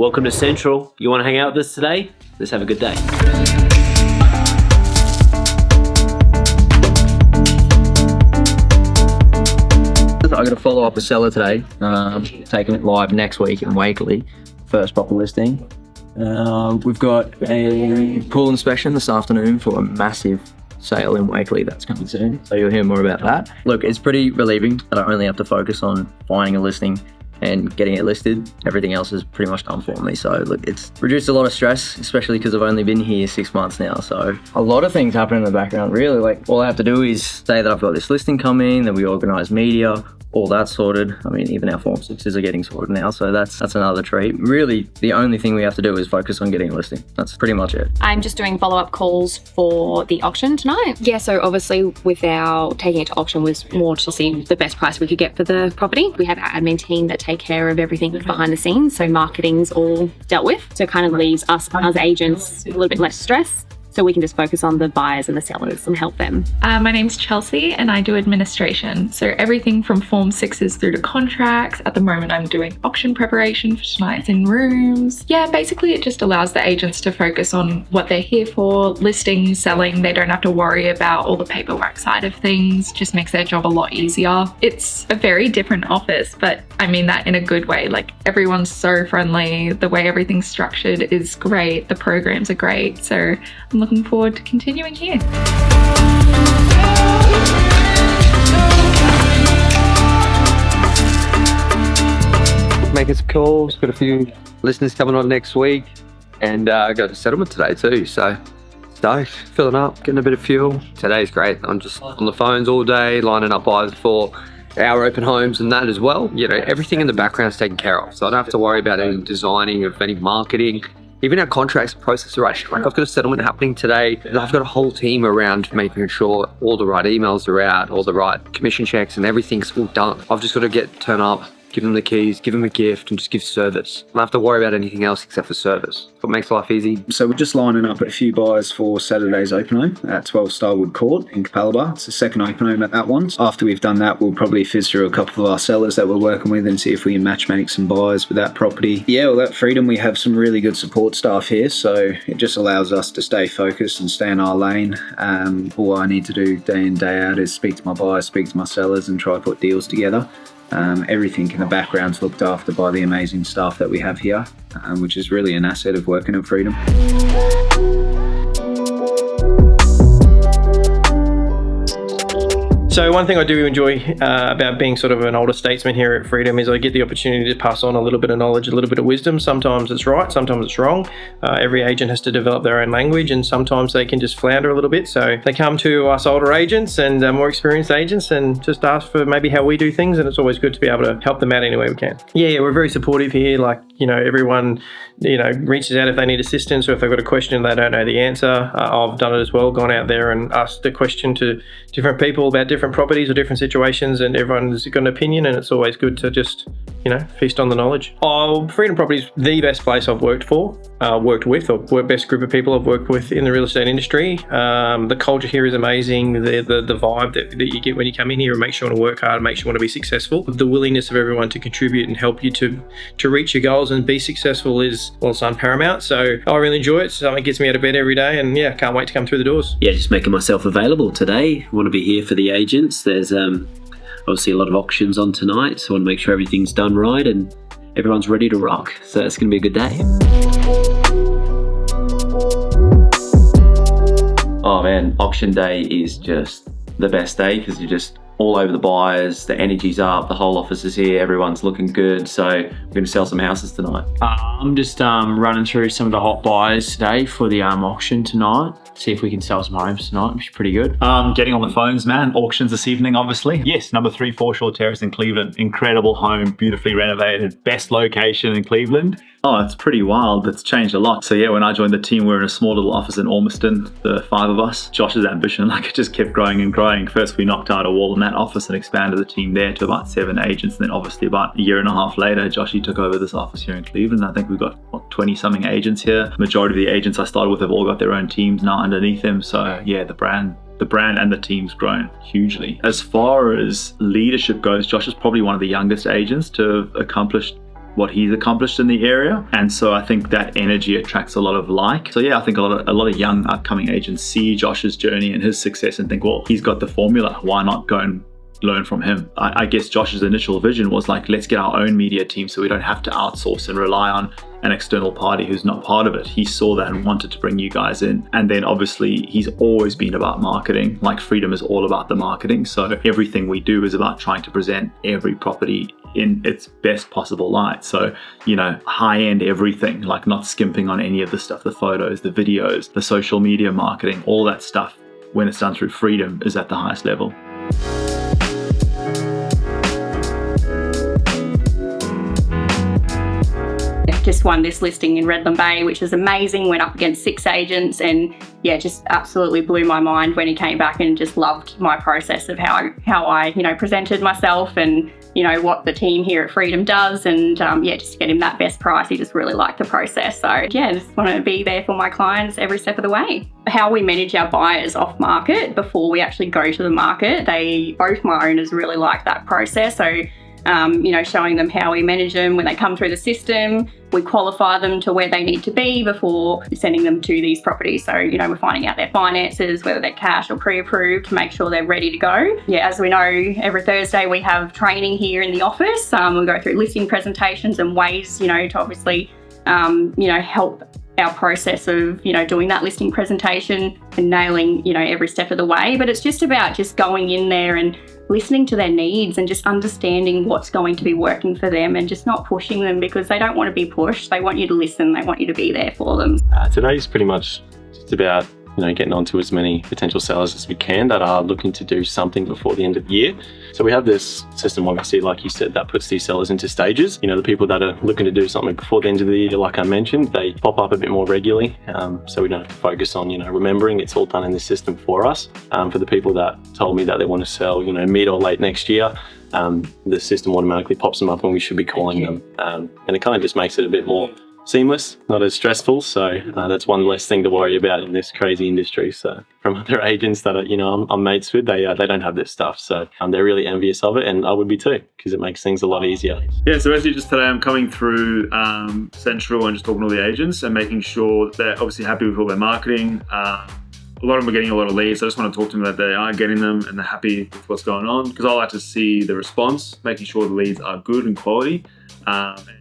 Welcome to Central. You want to hang out with us today? Let's have a good day. I got to follow up a seller today, taking it live next week in Wakeley, first proper listing. We've got a pool inspection this afternoon for a massive sale in Wakeley that's coming soon, so you'll hear more about that. Look, it's pretty relieving that I only have to focus on finding a listing and getting it listed. Everything else is pretty much done for me. So look, it's reduced a lot of stress, especially because I've only been here 6 months now. So a lot of things happen in the background, really. Like, all I have to do is say that I've got this listing coming, then we organize media, all that's sorted. I mean, even our Form 6s are getting sorted now, so that's another treat. Really, the only thing we have to do is focus on getting a listing. That's pretty much it. I'm just doing follow-up calls for the auction tonight. Yeah, so obviously with our taking it to auction was more to see the best price we could get for the property. We have our admin team that take care of everything behind the scenes, so marketing's all dealt with. So it kind of leaves us as agents a little bit less stress, so we can just focus on the buyers and the sellers and help them. My name's Chelsea and I do administration. So everything from Form 6s through to contracts. At the moment, I'm doing auction preparation for tonight's in rooms. Yeah, basically it just allows the agents to focus on what they're here for, listing, selling. They don't have to worry about all the paperwork side of things. Just makes their job a lot easier. It's a very different office, but I mean that in a good way. Like, everyone's so friendly. The way everything's structured is great. The programs are great. So I'm looking forward to continuing here. Making some calls, got a few listeners coming on next week, and got a settlement today too, so stoked, filling up, getting a bit of fuel. Today's great. I'm just on the phones all day, lining up buyers for our open homes and that as well. You know, everything in the background is taken care of, so I don't have to worry about any designing of any marketing. Even our contracts process are right. Like, I've got a settlement happening today, and I've got a whole team around making sure all the right emails are out, all the right commission checks and everything's all done. I've just got to turn up, give them the keys, give them a gift, and just give service. I don't have to worry about anything else except for service. What makes life easy. So we're just lining up a few buyers for Saturday's open home at 12 Starwood Court in Capalaba. It's the second open home at that one. After we've done that, we'll probably fizz through a couple of our sellers that we're working with and see if we can matchmake some buyers with that property. Yeah, well, at Freedom, we have some really good support staff here, so it just allows us to stay focused and stay in our lane. All I need to do day in, day out is speak to my buyers, speak to my sellers, and try to put deals together. Everything in the background's looked after by the amazing staff that we have here, which is really an asset of working at Freedom. So one thing I do enjoy about being sort of an older statesman here at Freedom is I get the opportunity to pass on a little bit of knowledge, a little bit of wisdom. Sometimes it's right, sometimes it's wrong. Every agent has to develop their own language, and sometimes they can just flounder a little bit. So they come to us older agents and more experienced agents and just ask for maybe how we do things, and it's always good to be able to help them out any way we can. Yeah, we're very supportive here. Like, you know, everyone, you know, reaches out if they need assistance or if they've got a question and they don't know the answer. I've done it as well, gone out there and asked a question to different people about different properties or different situations, and everyone's got an opinion, and it's always good to just, you know, feast on the knowledge. Freedom Properties, the best place I've worked with, or best group of people I've worked with in the real estate industry. The culture here is amazing. The vibe that you get when you come in here, and makes you want to work hard, makes you want to be successful. The willingness of everyone to contribute and help you to reach your goals and be successful is, well, it's paramount. So I really enjoy it. Something gets me out of bed every day, and yeah, can't wait to come through the doors. Yeah, just making myself available today. I want to be here for the agents. There's obviously a lot of auctions on tonight, so I want to make sure everything's done right and everyone's ready to rock. So it's going to be a good day. Oh man, auction day is just the best day because you're just all over the buyers, the energy's up, the whole office is here, everyone's looking good. So we're going to sell some houses tonight. I'm just running through some of the hot buyers today for the auction tonight. See if we can sell some homes tonight, which is pretty good. Getting on the phones, man. Auctions this evening, obviously. Yes, number 3 Foreshore Terrace in Cleveland. Incredible home, beautifully renovated, best location in Cleveland. Oh, it's pretty wild. It's changed a lot. So yeah, when I joined the team, we were in a small little office in Ormiston, the 5 of us. Josh's ambition, it just kept growing and growing. First, we knocked out a wall in that office and expanded the team there to about 7 agents. And then obviously about a year and a half later, Joshy took over this office here in Cleveland. I think we've got 20 something agents here. Majority of the agents I started with have all got their own teams now underneath them. So yeah, the brand and the team's grown hugely. As far as leadership goes, Josh is probably one of the youngest agents to have accomplished what he's accomplished in the area. And so I think that energy attracts a lot of like. So yeah, I think a lot of young upcoming agents see Josh's journey and his success and think, well, he's got the formula. Why not go and learn from him? I guess Josh's initial vision was like, let's get our own media team so we don't have to outsource and rely on an external party who's not part of it. He saw that and wanted to bring you guys in. And then obviously he's always been about marketing. Like Freedom is all about the marketing. So everything we do is about trying to present every property in its best possible light. So, you know, high end everything, like not skimping on any of the stuff, the photos, the videos, the social media marketing, all that stuff, when it's done through Freedom, is at the highest level. Just won this listing in Redland Bay, which is amazing. Went up against 6 agents and yeah, just absolutely blew my mind when he came back, and just loved my process of how I you know, presented myself and you know what the team here at Freedom does, and yeah, just to get him that best price, he just really liked the process. So yeah, just want to be there for my clients every step of the way. How we manage our buyers off market before we actually go to the market, both my owners really like that process. So you know, showing them how we manage them when they come through the system. We qualify them to where they need to be before sending them to these properties. So, you know, we're finding out their finances, whether they're cash or pre-approved, to make sure they're ready to go. Yeah, as we know, every Thursday we have training here in the office. We'll go through listing presentations and ways, you know, to obviously, you know, help our process of, you know, doing that listing presentation and nailing, you know, every step of the way. But it's just about just going in there and listening to their needs and just understanding what's going to be working for them, and just not pushing them, because they don't want to be pushed. They want you to listen. They want you to be there for them. Today's pretty much just about, you know, getting onto as many potential sellers as we can that are looking to do something before the end of the year. So we have this system, obviously, like you said, that puts these sellers into stages. You know, the people that are looking to do something before the end of the year, like I mentioned, they pop up a bit more regularly. So we don't have to focus on, you know, remembering. It's all done in the system for us. For the people that told me that they want to sell, you know, mid or late next year, the system automatically pops them up when we should be calling them. And it kind of just makes it a bit more seamless, not as stressful. So that's one less thing to worry about in this crazy industry. So from other agents that are, you know, I'm mates with, they don't have this stuff. So they're really envious of it, and I would be too, because it makes things a lot easier. Yeah, so basically just today I'm coming through Central and just talking to all the agents and making sure that they're obviously happy with all their marketing. A lot of them are getting a lot of leads. So I just want to talk to them that they are getting them and they're happy with what's going on, because I like to see the response, making sure the leads are good and quality.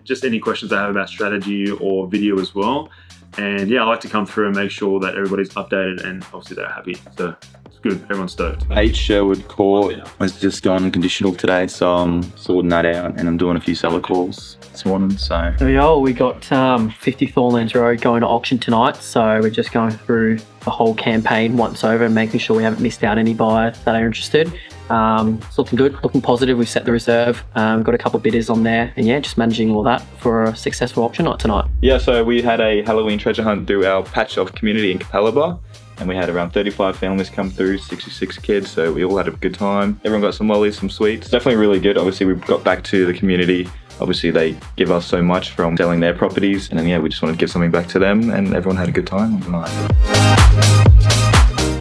Just any questions they have about strategy or video as well. And yeah, I like to come through and make sure that everybody's updated and obviously they're happy. So it's good, everyone's stoked. 8 Sherwood Court has just gone conditional today, so I'm sorting that out and I'm doing a few seller calls this morning. So we got 50 Thornlands Road going to auction tonight, so we're just going through the whole campaign once over and making sure we haven't missed out any buyers that are interested. It's looking good, looking positive. We've set the reserve, got a couple bidders on there, and yeah, just managing all that for a successful auction night tonight. yeah, so we had a Halloween treasure hunt through our patch of community in Capalaba, and we had around 35 families come through, 66 kids, so we all had a good time. Everyone got some lollies, some sweets. Definitely really good. Obviously, we got back to the community. Obviously, they give us so much from selling their properties, and then yeah, we just wanted to give something back to them, and everyone had a good time on the night.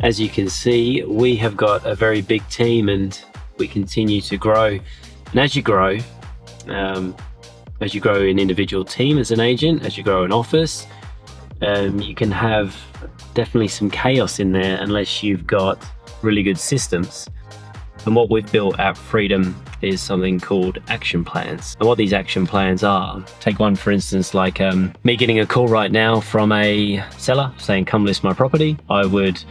As you can see, we have got a very big team and we continue to grow. And as you grow an individual team as an agent, as you grow an office, you can have definitely some chaos in there unless you've got really good systems. And what we've built at Freedom is something called action plans. And what these action plans are, take one for instance, like me getting a call right now from a seller saying, come list my property. I would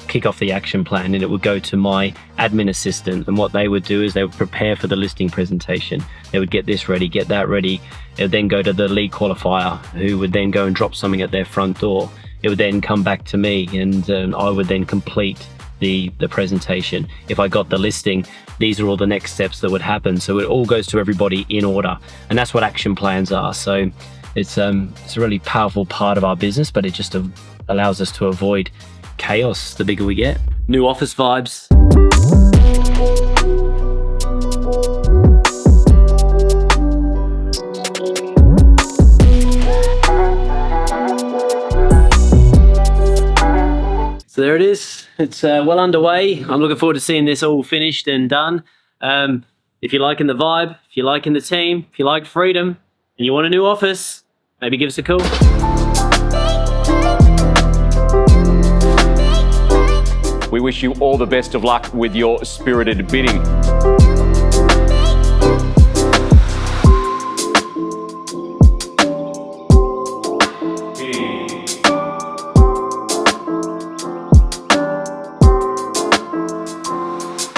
kick off the action plan and it would go to my admin assistant. And what they would do is they would prepare for the listing presentation. They would get this ready, get that ready. It would then go to the lead qualifier, who would then go and drop something at their front door. It would then come back to me, and I would then complete the presentation. If I got the listing, these are all the next steps that would happen. So it all goes to everybody in order, and that's what action plans are. So it's a really powerful part of our business, but it just allows us to avoid chaos the bigger we get. New office vibes. So there it is. It's well underway. I'm looking forward to seeing this all finished and done. If you're liking the vibe, if you're liking the team, if you like Freedom, and you want a new office, maybe give us a call. We wish you all the best of luck with your spirited bidding.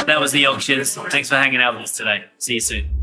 That was the auctions. Thanks for hanging out with us today. See you soon.